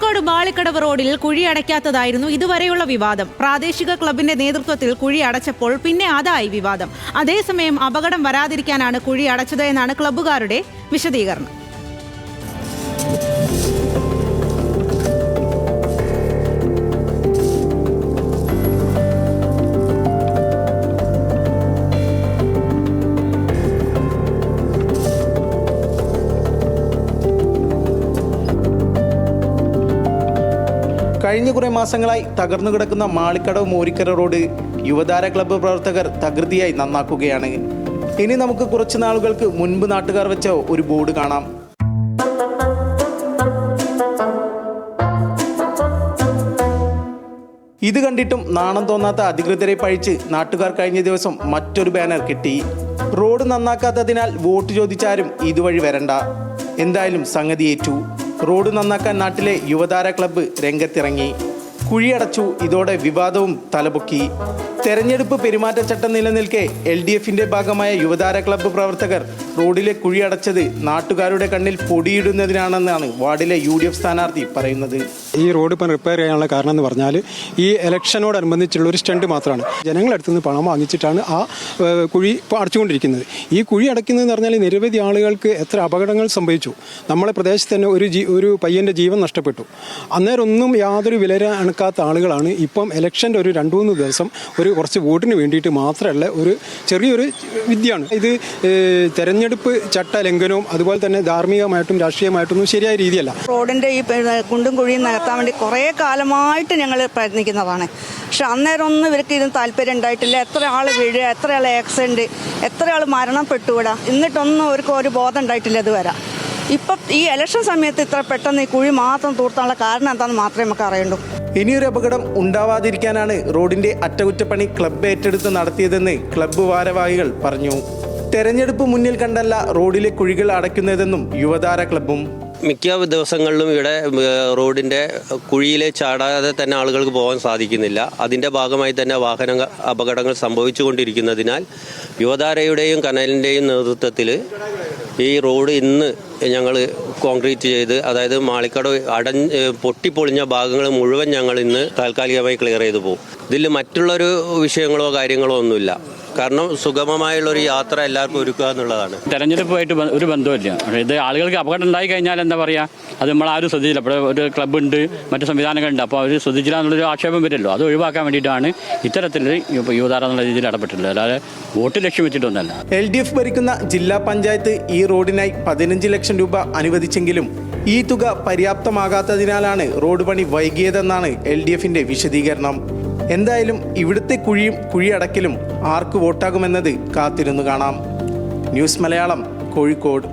കോഴിക്കോട് ബാളിക്കടവ് റോഡിൽ കുഴി അടയ്ക്കാത്തതായിരുന്നു ഇതുവരെയുള്ള വിവാദം. പ്രാദേശിക ക്ലബിന്റെ നേതൃത്വത്തിൽ കുഴി അടച്ചപ്പോൾ പിന്നെ അതായി വിവാദം. അതേസമയം അപകടം വരാതിരിക്കാനാണ് കുഴി അടച്ചത് എന്നാണ് ക്ലബ്ബുകാരുടെ വിശദീകരണം. കഴിഞ്ഞ കുറേ മാസങ്ങളായി തകർന്നു കിടക്കുന്ന മാളിക്കടവ് മോരിക്കര റോഡ് യുവതാര ക്ലബ്ബ് പ്രവർത്തകർ തകൃതിയായി നന്നാക്കുകയാണ്. ഇനി നമുക്ക് കുറച്ച് നാളുകൾക്ക് മുൻപ് നാട്ടുകാർ വെച്ച ഒരു ബോർഡ് കാണാം. ഇത് കണ്ടിട്ടും നാണം തോന്നാത്ത അധികൃതരെ പഴിച്ച് നാട്ടുകാർ കഴിഞ്ഞ ദിവസം മറ്റൊരു ബാനർ കിട്ടി. റോഡ് നന്നാക്കാത്തതിനാൽ വോട്ട് ചോദിച്ചാരും ഇതുവഴി വരണ്ട. എന്തായാലും സംഗതി ഏറ്റു. റോഡ് നന്നാക്കാൻ നാട്ടിലെ യുവതാര ക്ലബ്ബ് രംഗത്തിറങ്ങി. കുഴിയടച്ചു. ഇതോടെ വിവാദവും തലപൊക്കി. തെരഞ്ഞെടുപ്പ് പെരുമാറ്റച്ചട്ടം നിലനിൽക്കെ LDFന്റെ ഭാഗമായ യുവതാര ക്ലബ്ബ് പ്രവർത്തകർ റോഡിലെ കുഴിയടച്ചത് നാട്ടുകാരുടെ കണ്ണിൽ പൊടിയിടുന്നതിനാണെന്നാണ് വാർഡിലെ UDF സ്ഥാനാർത്ഥി പറയുന്നത്. ഈ റോഡ് ഇപ്പം റിപ്പയർ ചെയ്യാനുള്ള കാരണം എന്ന് പറഞ്ഞാൽ ഈ ഇലക്ഷനോടനുബന്ധിച്ചുള്ള ഒരു സ്റ്റണ്ട് മാത്രമാണ്. ജനങ്ങളടുത്ത് നിന്ന് പണം വാങ്ങിച്ചിട്ടാണ് ആ കുഴി ഇപ്പോൾ അടച്ചുകൊണ്ടിരിക്കുന്നത്. ഈ കുഴി അടയ്ക്കുന്നതെന്ന് പറഞ്ഞാൽ നിരവധി ആളുകൾക്ക് എത്ര അപകടങ്ങൾ സംഭവിച്ചു. നമ്മളെ പ്രദേശത്ത് തന്നെ ഒരു പയ്യൻ്റെ ജീവൻ നഷ്ടപ്പെട്ടു. അന്നേരം ഒന്നും യാതൊരു വില അണക്കാത്ത ആളുകളാണ് ഇപ്പം ഇലക്ഷൻ്റെ ഒരു 2-3 ദിവസം കുറച്ച് വോട്ടിന് വേണ്ടിയിട്ട് മാത്രമല്ല ഒരു ചെറിയൊരു വിദ്യയാണ് ഇത്. തെരഞ്ഞെടുപ്പ് ചട്ട ലംഘനവും അതുപോലെ തന്നെ ധാർമ്മികമായിട്ടും രാഷ്ട്രീയമായിട്ടൊന്നും ശരിയായ രീതിയല്ല. റോഡിൻ്റെ ഈ കുണ്ടും കുഴിയും നികത്താൻ വേണ്ടി കുറേ കാലമായിട്ട് ഞങ്ങൾ പ്രയത്നിക്കുന്നതാണ്. പക്ഷെ അന്നേരം ഒന്നും ഇവർക്ക് ഇതിന് താല്പര്യം ഉണ്ടായിട്ടില്ല. എത്ര ആൾ വീഴുക, എത്ര ആൾ ആക്സിഡൻറ്റ്, എത്ര ആൾ മരണപ്പെട്ടുവിടാ, എന്നിട്ടൊന്നും അവർക്ക് ഒരു ബോധം ഉണ്ടായിട്ടില്ല ഇതുവരെ. ഇപ്പം ഈ ഇലക്ഷൻ സമയത്ത് ഇത്ര പെട്ടെന്ന് ഈ കുഴി മാത്രം തൂർത്താനുള്ള കാരണം എന്താണെന്ന് മാത്രമേ നമുക്ക് അറിയണ്ടൂ. ഇനിയൊരു അപകടം ഉണ്ടാവാതിരിക്കാനാണ് റോഡിന്റെ അറ്റകുറ്റപ്പണി ക്ലബ്ബ് ഏറ്റെടുത്ത് നടത്തിയതെന്ന് ക്ലബ്ബ് ഭാരവാഹികൾ പറഞ്ഞു. തെരഞ്ഞെടുപ്പ് മുന്നിൽ കണ്ടല്ല റോഡിലെ കുഴികൾ അടയ്ക്കുന്നതെന്നും യുവതാര ക്ലബ്ബും. മിക്ക ദിവസങ്ങളിലും ഇവിടെ റോഡിൻ്റെ കുഴിയിൽ ചാടാതെ തന്നെ ആളുകൾക്ക് പോകാൻ സാധിക്കുന്നില്ല. അതിൻ്റെ ഭാഗമായി തന്നെ വാഹന അപകടങ്ങൾ സംഭവിച്ചുകൊണ്ടിരിക്കുന്നതിനാൽ യുവതാരയുടെയും കനലിൻ്റെയും നേതൃത്വത്തിൽ ഈ റോഡ് ഇന്ന് ഞങ്ങൾ കോൺക്രീറ്റ് ചെയ്ത്, അതായത് മാളിക്കടവ് പൊട്ടിപ്പൊളിഞ്ഞ ഭാഗങ്ങൾ മുഴുവൻ ഞങ്ങൾ ഇന്ന് താൽക്കാലികമായി ക്ലിയർ ചെയ്തു പോകും. ഇതിൽ മറ്റുള്ളൊരു വിഷയങ്ങളോ കാര്യങ്ങളോ ഒന്നുമില്ല. കാരണം സുഗമമായുള്ളൊരു യാത്ര എല്ലാവർക്കും ഒരുക്കുക എന്നുള്ളതാണ്. തെരഞ്ഞെടുപ്പുമായിട്ട് ഒരു ബന്ധമില്ല. ഇത് ആളുകൾക്ക് അപകടം ഉണ്ടായി കഴിഞ്ഞാൽ എന്താ പറയുക, അത് നമ്മളാരും ശ്രദ്ധിച്ചില്ല. ഇപ്പോൾ ഒരു ക്ലബ്ബുണ്ട്, മറ്റു സംവിധാനങ്ങളുണ്ട്, അപ്പോൾ അവർ ശ്രദ്ധിച്ചില്ല എന്നുള്ളൊരു ആക്ഷേപം വരുമല്ലോ. അത് ഒഴിവാക്കാൻ വേണ്ടിയിട്ടാണ് ഇത്തരത്തിൽ യുവതാര എന്നുള്ള രീതിയിൽ ഇടപെട്ടിട്ടുള്ളത്. അല്ലാതെ വോട്ട് ലക്ഷ്യം വെച്ചിട്ടൊന്നല്ല. LDF ഭരിക്കുന്ന ജില്ലാ പഞ്ചായത്ത് ഈ റോഡിനായി 15 ലക്ഷം രൂപ അനുവദിച്ചെങ്കിലും ഈ തുക പര്യാപ്തമാകാത്തതിനാലാണ് റോഡ് പണി വൈകിയതെന്നാണ് LDFന്റെ വിശദീകരണം. എന്തായാലും ഇവിടുത്തെ കുഴിയടക്കലും ആർക്ക് വോട്ടാകുമെന്നത് കാത്തിരുന്നു കാണാം. ന്യൂസ് മലയാളം, കോഴിക്കോട്.